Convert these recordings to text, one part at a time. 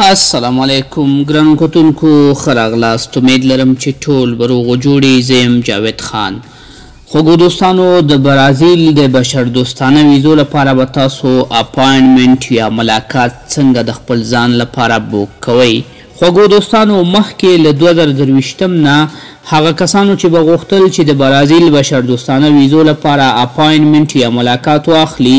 السلام علیکم ګرانو کتونکو ښه راغلاست. امید لرم چې ټول به روغ و جوړ یې. زه یم جاوید خان. خوږو دوستانو، د برازیل د بشردوستانه ویزو لپاره به تاسو اپاینټمنټ یا ملاقات څنګه د خپل ځان لپاره بوک کوئ. خوږو دوستانو، مخکې له 2023 نه هغه کسانو چې به غوښتل چې د برازیل بشردوستانه ویزو لپاره اپاینټمنټ یا ملاقات واخلي،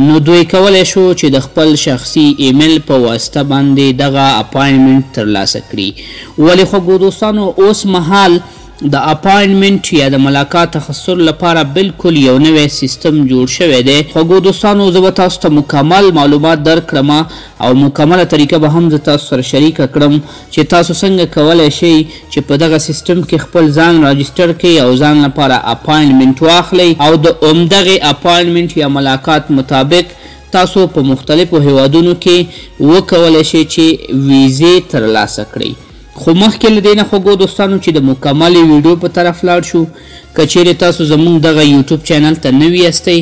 نو دوی کولی شو چې د خپل شخصي ایمیل په واسطه باندې دغه اپاینټمنټ ترلاسه کړي. ولې خوږو دوستانو، اوس مهال د اپاینټمنټ یا د ملاقات اخیستلو لپاره بالکل یو نوی سیستم جوړ شوی دی. خوږو دوستانو، زه به تاسو ته مکمل معلومات درکړم او مکمله طریقه به هم زه تاسو سره شریکه کړم چې تاسو څنګه کولی شئ چې په دغه سیستم کې خپل ځان راجسټر کړئ او ځان لپاره اپاینټمنټ واخلئ او د همدغې اپاینټمنټ یا ملاقات مطابق تاسو په مختلفو هیوادونو کې وکولی شئ چې ویزې ترلاسه کړئ. خو مخکې له دې نه خوږو دوستانو چې د مکملې ویډیو په طرف لاړ شو، که چیرې تاسو زموږ دغه یوټیوب چینل ته نوي یاستئ،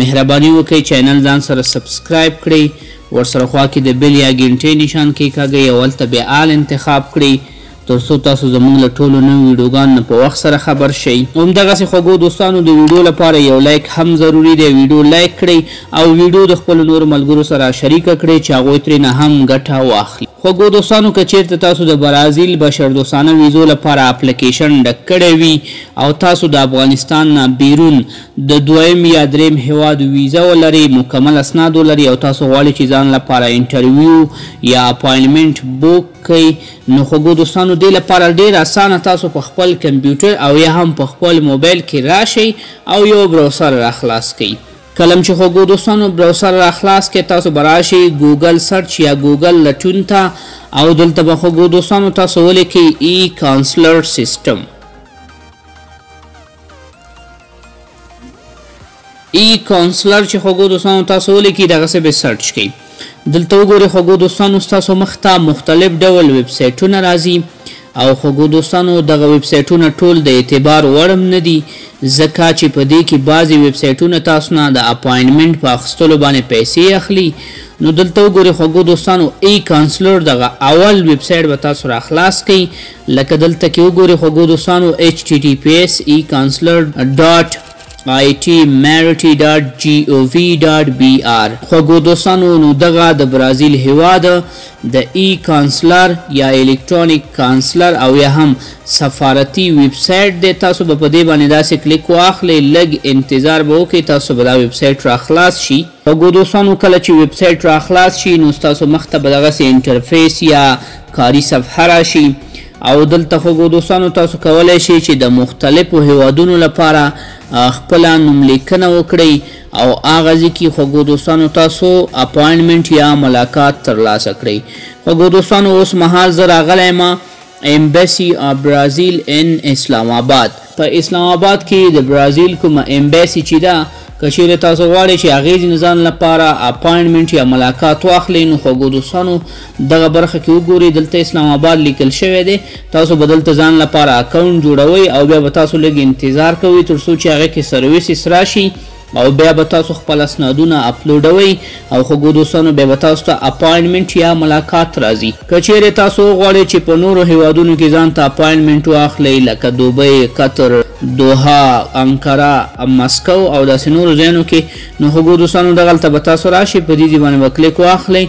مهرباني وکړئ چینل ځان سره سبسکرایب کړئ، ورسره خوا کې د بیل یا ګنټۍ نشان کیکاږئ او هلته بیا آل انتخاب کړئ تر څو تاسو زموږ له ټولو نویو ویډیوګانو نه په وخت سره خبر شئ. همدغسې خوږو دوستانو، د ویډیو لپاره یو لایک هم ضروري دی. ویډیو لایک کړئ او ویډیو د خپلو نورو ملګرو سره شریکه کړئ چې هغوی ترېنه هم ګټه واخلي. خوږو دوستانو، که چیرته تاسو د برازیل بشردوستانه ویزو لپاره اپلیکیشن ډک کړی وي او تاسو د افغانستان نه بیرون د دویم یا دریم هیواد ویزه ولرئ، مکمل اسناد ولرئ او تاسو غواړئ چې ځان لپاره انټرویو یا اپاینټمنټ بوک کړئ، نو خوږو دوستانو دې لپاره ډېر اسانه تاسو په خپل کمپیوټر او یا هم په خپل موبایل کې راشئ او یو براوسر راخلاص کړئ. کلم چې خوږو دوستانو براوسر راخلاص کې تاسو به راشئ ګوګل سرچ یا ګوګل لټون ته او دلته به خوږو دوستانو تاسو ولیکئ ای کانسلر سیسټم. ای کانسلر چې خوږو دوستانو تاسو ولیکئ دغسې به سرچ کړئ. دلته وګورئ خوږو دوستانو، ستاسو مخ ته مختلف ډول ویب سایټونه راځي او خوږو دوستانو دغه ویب سایټونه ټول د اعتبار وړ هم نه دي، ځکه چې په دې کې بعضې ویب سایټونه تاسو نه د اپاینټمنټ په اخیستلو باندې پیسې اخلي. نو دلته وګورئ خوږو دوستانو، ای کانسلر دغه اول ویب سایټ به تاسو را خلاص کړئ. لکه دلته کې وګورئ خوږو دوستانو https eConsular.itmerity.gov.br. خوږو دوستانو، نو دغه د برازیل هیواد د ای کانسلر یا الکترونیک کانسلر او یا هم سفارتي ویب سایټ دی. تاسو به په دې باندې داسې کلیک واخلئ، لږ انتظار به وکړئ، تاسو به دا ویب سایټ را خلاص شي. خوږو دوستانو، کله چې ویب سایټ را خلاص شي نو ستاسو مخ ته به دغسې انټرفیس یا کاري صفحه راشي او دلته خوږو دوستانو تاسو کولی شئ چې د مختلفو هیوادونو لپاره خپله نوملیکنه وکړئ او هغه ځای کې خوږو دوستانو تاسو اپاینټمنټ یا ملاقات ترلاسه کړئ. خوږو دوستانو، اوس مهال زه راغلی یم ایمبیسی اف برازیل ان اسلام آباد. په اسلام آباد کې د برازیل کومه ایمبیسی چې ده، که چیرې تاسو غواړئ چې هغې ځینې لپاره اپاینټمنټ یا ملاقات واخلئ، نو خوږو دوستانو دغه برخه کې وګورئ، دلته اسلام آباد لیکل شوی دی. تاسو به دلته ځان لپاره اکاونټ جوړوئ او بیا به تاسو لږ انتظار کوئ تر څو چې هغې کې سرویسز راشي او بیا به تاسو خپل اسنادونه اپلوډوئ او خوږو دوستانو بیا به تاسو ته اپاینټمنټ یا ملاقات راځي. که چیرې تاسو وغواړئ چې په نورو هیوادونو کې ځان ته اپاینټمنټ واخلئ لکه دوبۍ، قطر، دوحه، انکره، مسکو او داسې نورو ځایونو کې، نو خوږو دوستانو دغلته به تاسو راشئ، په دې باندې به کلیک واخلئ،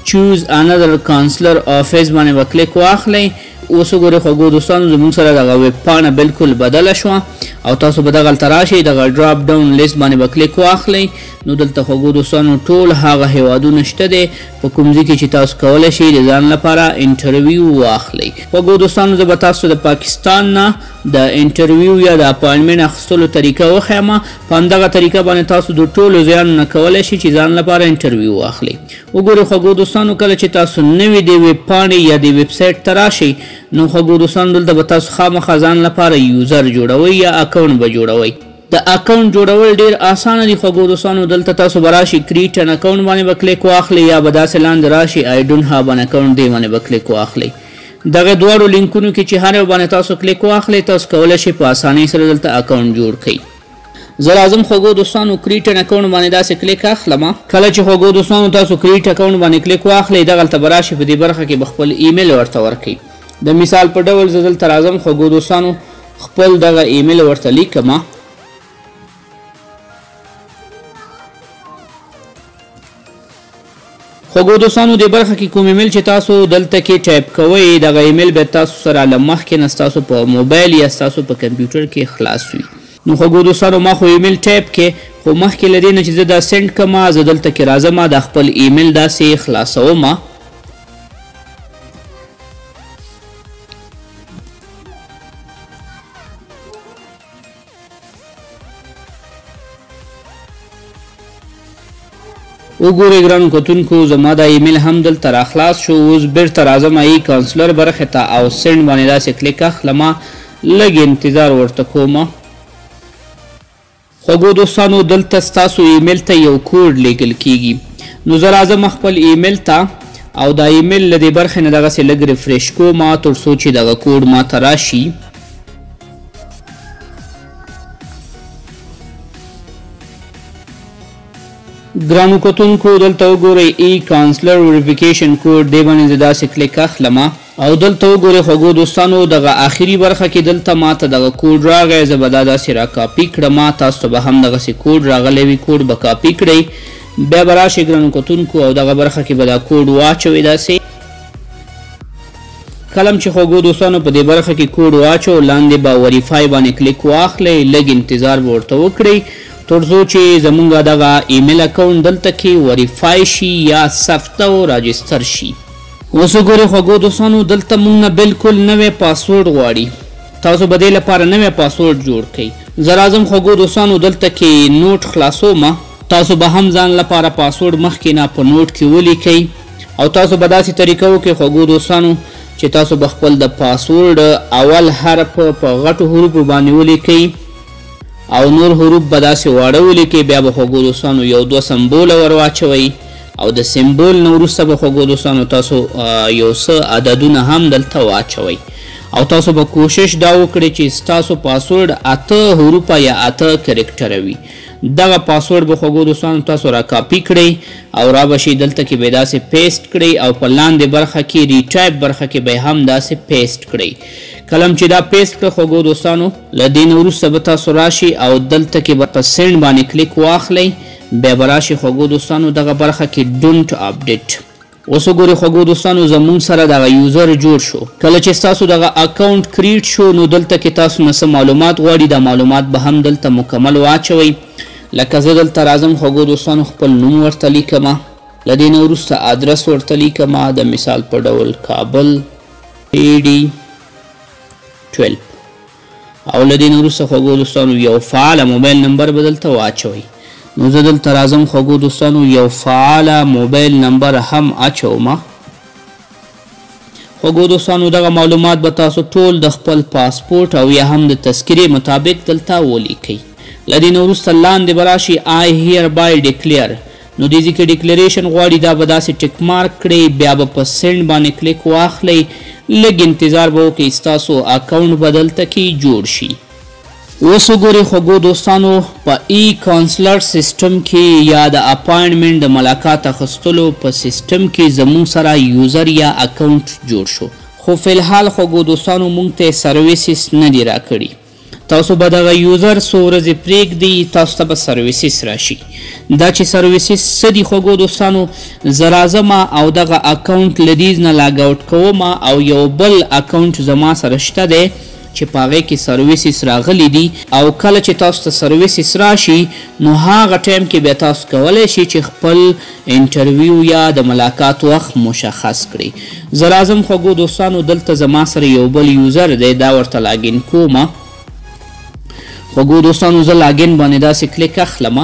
چوز انادر کانسلر آفیس باندې به کلیک واخلئ. اوس وګورئ خوږو دوستانو، زموږ سره دغه ویب پاڼه بالکل بدله شوه او تاسو به دغلته راشئ، دغه ډراپ ډاون لیست باندې به کلیک واخلئ. نو دلته خوږو دوستانو ټول هغه هیوادونه شته دی په کوم ځای کې چې تاسو کولی شئ د ځان لپاره انټرویو واخلئ. خوږو دوستانو، زه به تاسو د پاکستان نه د انټرویو یا د اپاینټمنټ اخیستلو طریقه وښیم. په همدغه طریقه باندې تاسو د ټولو ځایونو نه کولی شئ چې ځان لپاره انټرویو واخلئ. وګورئ خوږو دوستانو، کله چې تاسو نوې د ویب پاڼې یا د ویب سایټ ته راشئ، نو خوږو دوستانو دلته به تاسو خامخا ځان لپاره یوزر جوړوئ یا اکاونټ به جوړوئ. د اکاونټ جوړول ډیر اسانه دي خوږو دوستانو. دلته تاسو به راشئ کریټ ان اکاونټ باندې به کلیک واخلئ یا به داسې لاندې راشئ آی ډونټ هاو ان اکاونټ دې باندې به کلیک واخلئ. دغه دواړو لینکونو کې چې هر یو باندې تاسو کلیک واخلئ، تاسو کولی شئ په اسانۍ سره دلته اکاونټ جوړ کړئ. زه راځم خوږو دوستانو کریټ ان اکاونټ باندې داسې کلیک اخلم. کله چې خوږو دوستانو تاسو کریټ اکاونټ باندې کلیک واخلئ دغلته به راشي په دې برخه کې به خپل ایمیل ورته ورکړئ. د مثال په ډول زه دلته راځم خوږو دوستانو خپل دغه ایمیل ورته لیکم. خوږو دوستانو دې برخه کې کوم ایمیل چې تاسو دلته کې ټایپ کوئ دغه ایمیل به تاسو سره له مخکې نه ستاسو په موبایل یا ستاسو په کمپیوټر کې خلاص وي. نو خوږو دوستانو ما خو ایمیل ټایپ کې خو مخکې له دې نه چې زه دا سینډ کړم زه دلته کې راځم د خپل ایمیل داسې خلاصوم. وګورئ ګرانو کتونکو زما دا ایمیل هم دلته راخلاص شو. اوس بیرته راځم ای کانسلر برخې ته او سینډ باندې داسې کلیک اخلم. لږ انتظار ورته کوم. خوږو دوستانو دلته ستاسو ایمیل ته یو کوډ لیږل کیږي. نو زه راځم خپل ایمیل ته او دا ایمیل له دې برخې نه دغسې لږ ریفریش کوم تر څو چې دغه کوډ ماته راشي. ګرانو کتونکو دلته وګورئ ای کانسلر ویریفیکیشن کوډ دې باندې زه داسې کلیک اخلم او دلته وګورئ خوږو دوستانو دغه آخري برخه کې دلته ماته دغه کوډ راغی. زه به دا داسې را کاپي کړم. تاسو ته به هم دغسې کوډ راغلی وي. کوډ به کاپي کړئ بیا به راشئ ګرانو کتونکو او دغه برخه کې به دا کوډ واچوئ. داسې کله چې خوږو دوستانو په دې برخه کې کوډ واچو لاندې به وریفای باندې کلیک واخلئ. لږ انتظار به ورته وکړئ تر څو چې زمونږ دغه ایمیل اکاونټ دلته کې وریفای شي یا ثبت او راجستر شي. اوس وګورئ خوږو دوستانو دلته مونږ نه بالکل نوی پاسورډ غواړي. تاسو به دې لپاره نوی پاسورډ جوړ کړئ. زه راځم خوږو دوستانو دلته کې نوټ خلاصوم. تاسو به هم ځان لپاره پاسورډ مخکې نه په نوټ کې ولیکئ او تاسو به داسې طریقه وکړئ خوږو دوستانو چې تاسو به خپل د پاسورډ اول حرف په غټو حروفو باندې ولیکئ او نور حروف به داسې واړه ولیکئ. بیا به خوږو دوستانو یو دوه سمبوله ور واچوئ او د سمبول نه وروسته به خوږو دوستانو تاسو یو څه عددونه هم دلته واچوئ او تاسو به کوشش دا وکړئ چې ستاسو پاسورډ 8 حروفه یا 8 کرکټره وي. دغه پاسورډ به خوږو دوستانو تاسو را کاپي کړئ او را به شئ دلته کې به داسې پیسټ کړئ او په لاندې برخه کې ریټایپ برخه کې به هم داسې پیسټ کړئ. کلم چې دا پیسټ کړه خوږو دوستانو له دې نه وروسته به تاسو راشئ او دلته کې به په سینډ باندې کلیک واخلئ. بیا به راشئ خوږو دوستانو دغه برخه کې ډونټ اپډیټ. اوس وګورئ خوږو دوستانو زمونږ سره دغه یوزر جوړ شو. کله چې ستاسو دغه اکاونټ کریټ شو نو دلته کې تاسو نه څه معلومات غواړي. دا معلومات به هم دلته مکمل واچوئ. لکه زه دلته راځم خوږو دوستانو خپل نوم ورته لیکم. له دې نه وروسته ادرس ورته لیکم. د مثال په ډول کابل AD 12 او له دې نه وروسته خوږو دوستانو یو فعاله موبایل نمبر به دلته واچوئ. نو زه دلته راځم خوږو دوستانو یو فعاله موبایل نمبر هم اچوم. خوږو دوستانو دغه معلومات به تاسو ټول د خپل پاسپورټ او یا هم د تذکرې مطابق دلته ولیکئ. له دې نه وروسته لاندې به راشي I hereby declare. نو دې ځای کې ډیکلیریشن غواړي دا به داسې ټیک مارک کړئ. بیا به په سینډ باندې کلیک واخلئ. لږ انتظار به وکړئ ستاسو اکاونټ به دلته کې جوړ شي. اوس وګورئ خوږو دوستانو په ای کانسلر سیسټم کې یا د اپاینټمنټ د ملاقات اخیستلو په سیسټم کې زموږ سره یوزر یا اکاونټ جوړ شو. خو فلحال خوږو دوستانو موږ ته سرویسز نه دي راکړي. تاسو به دغه یوزر څو ورځې پرېږدئ تاسو ته به سرویسز راشي. دا چې سرویسز څه دي خوږو دوستانو زه راځم او دغه اکاونټ له دې نه لاګ آوټ کوم او یو بل اکاونټ زما سره شته دی چې په هغې کې سرویسز راغلي دي او کله چې تاسو ته سرویسز راشي نو هغه ټایم کې بیا تاسو کولی شئ چې خپل انټرویو یا د ملاقات وخت مشخص کړئ. زه راځم خوږو دوستانو دلته زما سره یو بل یوزر دی دا ورته لاګین کوم. خوږو دوستانو زه لاګین باندې داسې کلیک اخلم.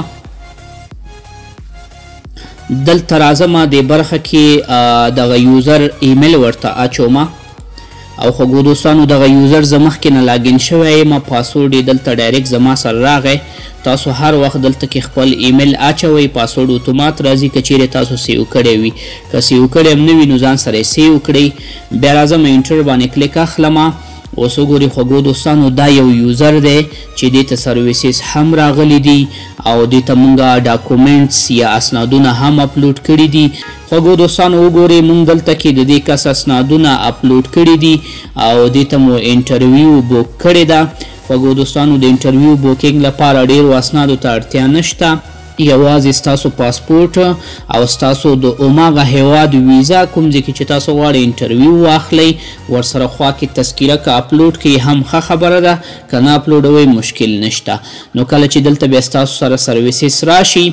دلته راځم دې برخه کې دغه یوزر ایمیل ورته اچوم او خوږو دوستانو دغه یوزر زه مخکې نه لاګین شوی یم. پاسورډ یې دلته ډایرکټ زما سره راغی. تاسو هر وخت دلته کې خپل ایمیل اچوئ. پاسورډ اتومات راځي که چیرې تاسو سیو کړی وي. که سیو کړی هم نه وي نو ځان سره یې سیو کړئ. بیا راځم انټر باندې کلیک اخلم. اوس وګورئ خوږو دوستانو دا یو یوزر دی چې دې ته سرویسز هم راغلی دي او دې ته مونږه ډاکومنټس یا اسنادونه هم اپلوډ کړي دي. خوږو دوستانو وګورئ مونږ دلته کې د دې کس اسنادونه اپلوډ کړي دي او دې ته مو انټرویو بوک کړې ده. خوږو دوستانو د انټرویو بوکینګ لپاره ډېرو اسنادو ته اړتیا نشته، یوازې ستاسو پاسپورټ او ستاسو د هماغه هیواد ویزا کوم ځای کې چې تاسو غواړئ انټرویو واخلئ ورسره خوا کې تذکیره که اپلوډ کړئ هم ښه خبره ده، که نه اپلوډوئ مشکل نشته. نو کله چې دلته بیا ستاسو سره سرویسز راشي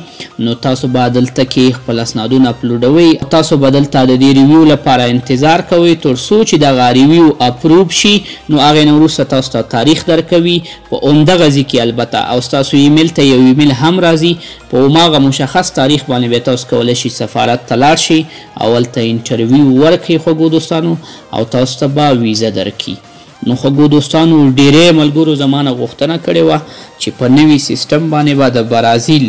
نو تاسو به دلته کې خپل اسنادونه اپلوډوئ. تاسو به دلته د دې ریویو لپاره انتظار کوئ تر څو چې دغه ریویو اپروب شي. نو هغې نه وروسته تاسو ته تاریخ درکوي په همدغه ځای کې البته، او ستاسو ایمیل ته یو ایمیل هم راځي په هماغه مشخص تاریخ باندې بیا تاسو کولی شئ سفارت ته لاړ شئ او هلته انټرویو ورکړئ خوږو دوستانو او تاسو ته به ویزه درکړي. نو خوږو دوستانو ډیری ملګرو زما نه غوښتنه کړې وه چې په نوي سیسټم باندې به د برازیل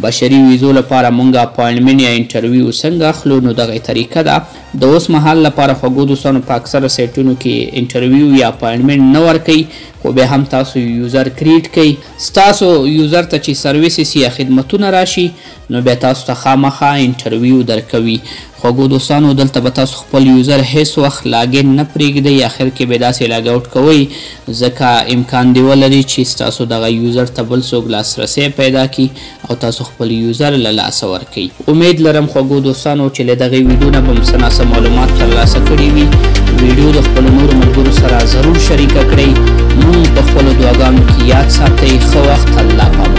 بشري ویزو لپاره مونږ اپاینټمنټ یا انټرویو څنګه اخلو. نو دغه طریقه ده د اوس مهال لپاره خوږو دوستانو په اکثره سایټونو کې انټرویو یا اپاینټمنټ نه ورکوي، خو بیا هم تاسو یوزر کریټ کړئ. ستاسو یوزر ته چې سرویسز یا خدمتونه راشي نو بیا تاسو ته خامخا انټرویو درکوي. خوږو دوستانو دلته به تاسو خپل یوزر هیڅ وخت لاګین نه پرېږدئ، اخر کې به داسې لاګ آوټ کوئ ځکه امکان دی ولري چې ستاسو دغه یوزر ته بل څوک لاسرسی پیدا کړي او تاسو خپل یوزر له لاسه ورکوئ. امید لرم خوږو دوستانو چې له دغې ویډیو نه به مو څه ناڅه معلومات ترلاسه کړي وي. ویډیو د خپلو نورو ملګرو سره ضرور شریکه کړئ. مونږ په خپلو دعاګانو کې یاد ساتئ. ښه وخت، الله پاک.